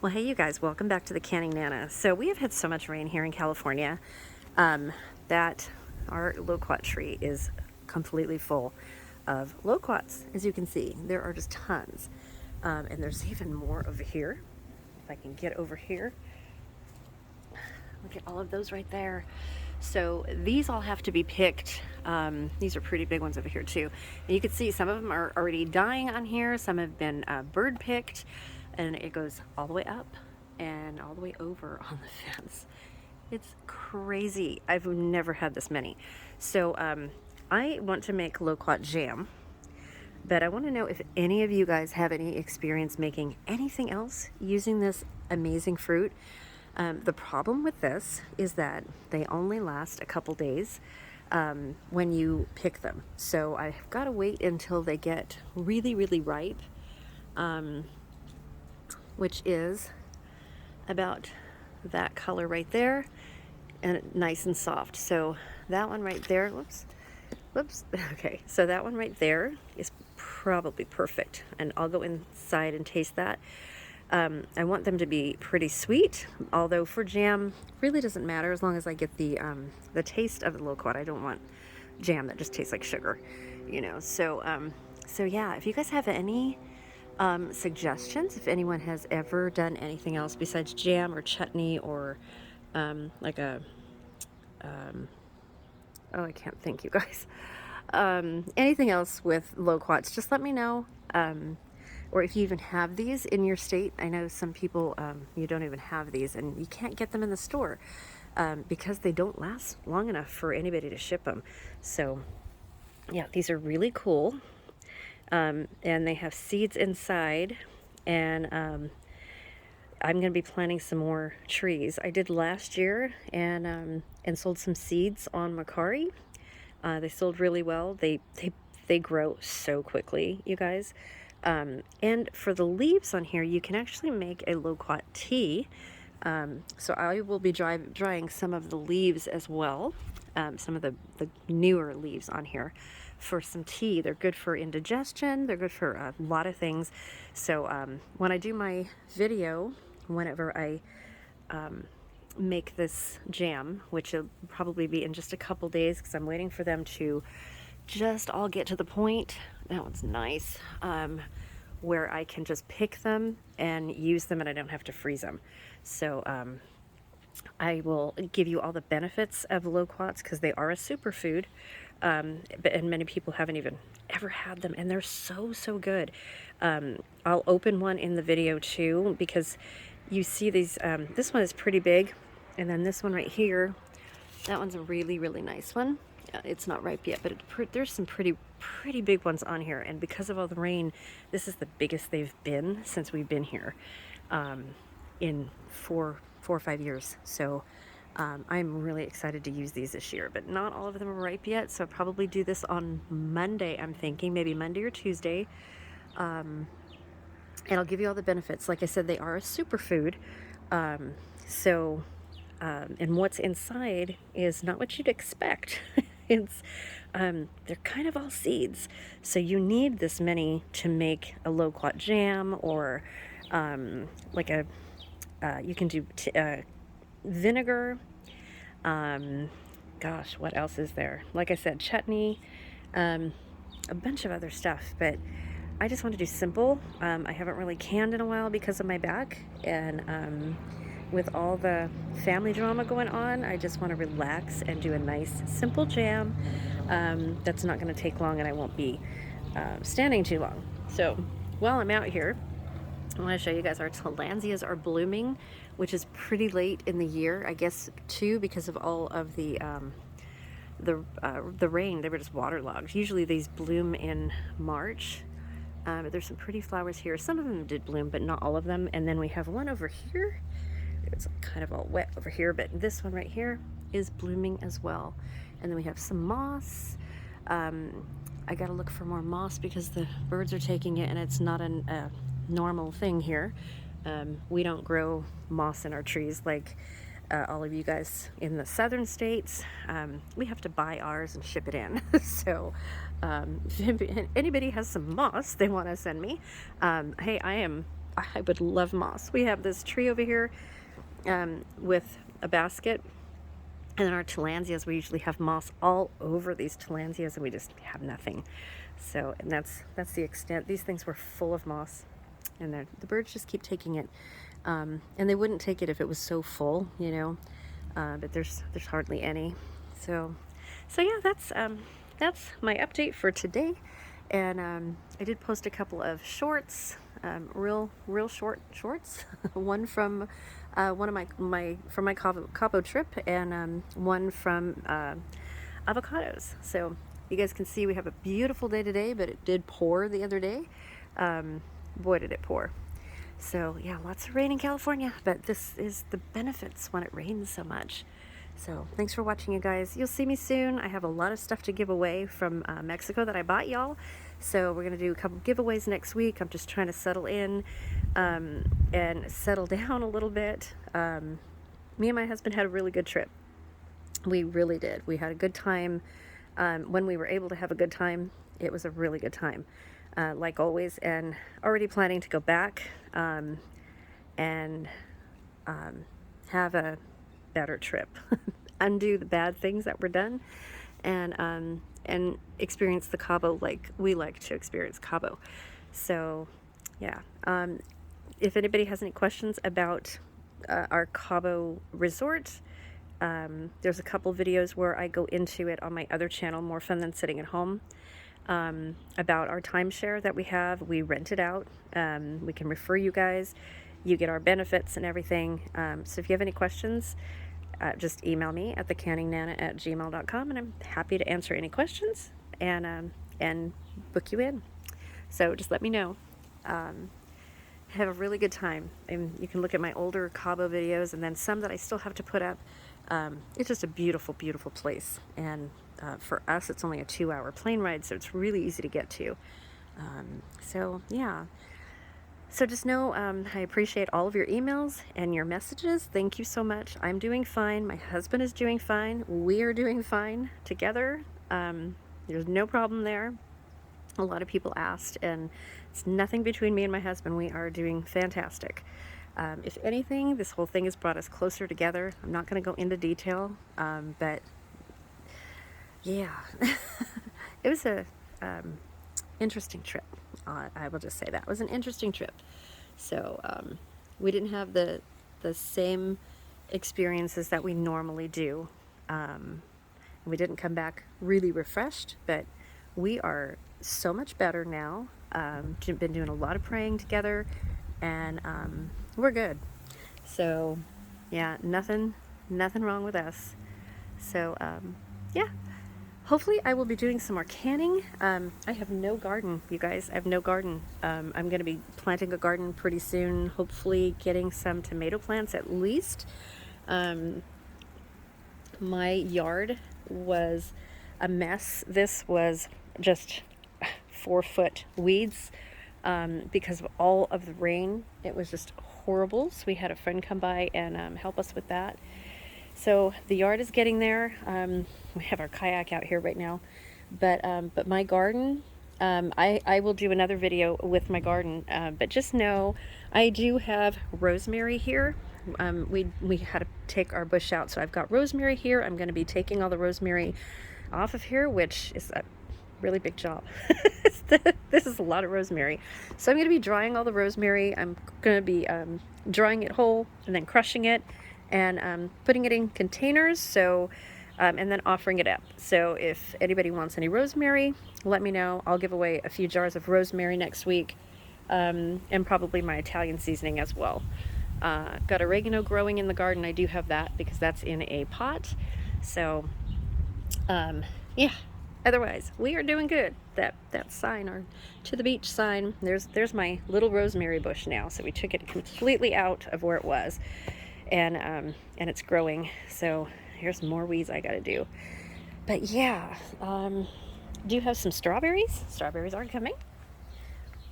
Well, hey, you guys, welcome back to the Canning Nana. So we have had so much rain here in California that our loquat tree is completely full of loquats. As you can see, there are just tons. And there's even more over here. If I can get over here, look at all of those right there. So these all have to be picked. These are pretty big ones over here too. And you can see some of them are already dying on here. Some have been bird picked, and it goes all the way up and all the way over on the fence. It's crazy. I've never had this many. So I want to make loquat jam, but I want to know if any of you guys have any experience making anything else using this amazing fruit. The problem with this is that they only last a couple days when you pick them. So I've got to wait until they get really, really ripe, which is about that color right there, and nice and soft. So that one right there, whoops, okay, so that one right there is probably perfect, and I'll go inside and taste that. I want them to be pretty sweet, although for jam, really doesn't matter as long as I get the taste of the loquat. I don't want jam that just tastes like sugar, you know. So yeah, if you guys have any suggestions, if anyone has ever done anything else besides jam or chutney or like a oh, I can't think, you guys. Anything else with loquats, just let me know. Or if you even have these in your state. I know some people, you don't even have these, and you can't get them in the store because they don't last long enough for anybody to ship them. So yeah, these are really cool. And they have seeds inside, and I'm going to be planting some more trees. I did last year and sold some seeds on Macari. They sold really well. They grow so quickly, you guys. And for the leaves on here, you can actually make a loquat tea. So I will be drying some of the leaves as well, some of the newer leaves on here for some tea. They're good for indigestion. They're good for a lot of things. So when I do my video, whenever I make this jam, which will probably be in just a couple days because I'm waiting for them to just all get to the point. That one's nice. Where I can just pick them and use them and I don't have to freeze them. So I will give you all the benefits of loquats because they are a superfood, and many people haven't even ever had them, and they're so good. I'll open one in the video too because you see these, this one is pretty big, and then this one right here, that one's a really nice one. It's not ripe yet, but there's some pretty big ones on here, and because of all the rain, this is the biggest they've been since we've been here in four or 5 years. So I'm really excited to use these this year, but not all of them are ripe yet, so I'll probably do this on Monday. I'm thinking maybe Monday or Tuesday, and I'll give you all the benefits. Like I said, they are a superfood, and what's inside is not what you'd expect. It's they're kind of all seeds, so you need this many to make a loquat jam, or like a you can do vinegar. Gosh, what else is there? Like I said, chutney, a bunch of other stuff, but I just want to do simple. I haven't really canned in a while because of my back, and with all the family drama going on, I just want to relax and do a nice simple jam that's not going to take long, and I won't be standing too long. So while I'm out here, I want to show you guys our tillandsias are blooming, which is pretty late in the year, I guess too, because of all of the rain. They were just waterlogged. Usually these bloom in March. But there's some pretty flowers here. Some of them did bloom, but not all of them. And then we have one over here. It's kind of all wet over here, but this one right here is blooming as well. And then we have some moss. I gotta look for more moss because the birds are taking it, and it's not a normal thing here. We don't grow moss in our trees like all of you guys in the southern states. We have to buy ours and ship it in. So if anybody has some moss they want to send me, hey, I am I would love moss. We have this tree over here with a basket, and then our tillandsias, we usually have moss all over these tillandsias, and we just have nothing. So, and that's the extent. These things were full of moss, and the birds just keep taking it. And they wouldn't take it if it was so full, you know. But there's hardly any. So yeah, that's my update for today. And I did post a couple of shorts, real short shorts. One from one of my Cabo trip, and one from avocados. So you guys can see we have a beautiful day today, but it did pour the other day. Boy, did it pour. So yeah, lots of rain in California, but this is the benefits when it rains so much. So thanks for watching, you guys. You'll see me soon. I have a lot of stuff to give away from Mexico that I bought y'all. So we're gonna do a couple giveaways next week. I'm just trying to settle in and settle down a little bit. Me and my husband had a really good trip. We really did. We had a good time. When we were able to have a good time, it was a really good time. Like always, and already planning to go back and have a better trip, undo the bad things that were done, and experience the Cabo like we like to experience Cabo. So yeah, if anybody has any questions about our Cabo resort, there's a couple videos where I go into it on my other channel, More Fun Than Sitting at Home. About our timeshare that we have. We rent it out. We can refer you guys. You get our benefits and everything. So if you have any questions, just email me at thecanningnana@gmail.com, and I'm happy to answer any questions and book you in. So just let me know. Have a really good time. And you can look at my older Cabo videos, and then some that I still have to put up. It's just a beautiful, beautiful place. And for us, it's only a 2-hour plane ride, so it's really easy to get to. So yeah. So just know I appreciate all of your emails and your messages. Thank you so much. I'm doing fine. My husband is doing fine. We are doing fine together. There's no problem there. A lot of people asked, and it's nothing between me and my husband. We are doing fantastic. If anything, this whole thing has brought us closer together. I'm not going to go into detail, but yeah, it was a interesting trip. I will just say that. It was an interesting trip. So we didn't have the same experiences that we normally do. We didn't come back really refreshed, but we are so much better now. Been doing a lot of praying together, and we're good. So yeah, nothing wrong with us. So yeah, hopefully I will be doing some more canning. I have no garden, you guys. I have no garden. I'm going to be planting a garden pretty soon, hopefully getting some tomato plants at least. My yard was a mess. This was just 4-foot weeds because of all of the rain. It was just horrible. So we had a friend come by and help us with that. So the yard is getting there. We have our kayak out here right now, but my garden, I will do another video with my garden, but just know I do have rosemary here. We had to take our bush out, so I've got rosemary here. I'm going to be taking all the rosemary off of here, which is a really big job. This is a lot of rosemary. So I'm going to be drying all the rosemary. I'm going to be drying it whole and then crushing it and putting it in containers, so and then offering it up. So if anybody wants any rosemary, let me know. I'll give away a few jars of rosemary next week, and probably my Italian seasoning as well. Got oregano growing in the garden. I do have that because that's in a pot. So yeah, otherwise we are doing good. That sign, or to the beach sign, there's my little rosemary bush now. So we took it completely out of where it was, and it's growing. So here's more weeds I gotta do. But yeah, do have some strawberries. Strawberries are coming.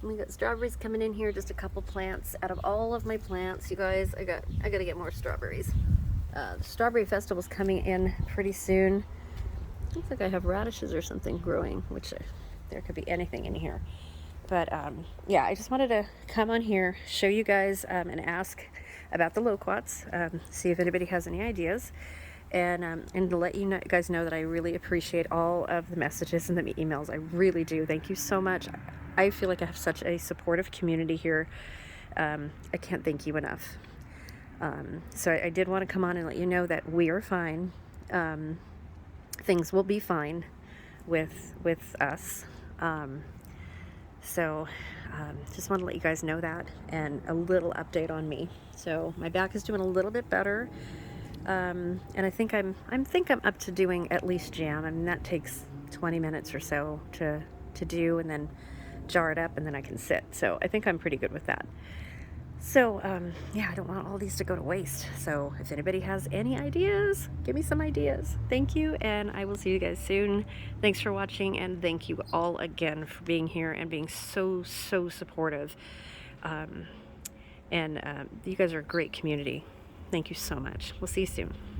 We got strawberries coming in here, just a couple plants out of all of my plants. You guys, I gotta get more strawberries. The strawberry festival's coming in pretty soon. Looks like I have radishes or something growing, which there could be anything in here. But yeah, I just wanted to come on here, show you guys, and ask about the loquats, see if anybody has any ideas, and to let you guys know that I really appreciate all of the messages and the emails. I really do. Thank you so much. I feel like I have such a supportive community here. I can't thank you enough. So I did want to come on and let you know that we are fine. Things will be fine with us. So just want to let you guys know that, and a little update on me. So my back is doing a little bit better, and I think I'm up to doing at least jam. I mean, that takes 20 minutes or so to do, and then jar it up, and then I can sit. So I think I'm pretty good with that. So yeah, I don't want all these to go to waste. So if anybody has any ideas, give me some ideas. Thank you, and I will see you guys soon. Thanks for watching, and thank you all again for being here and being so supportive. You guys are a great community. Thank you so much. We'll see you soon.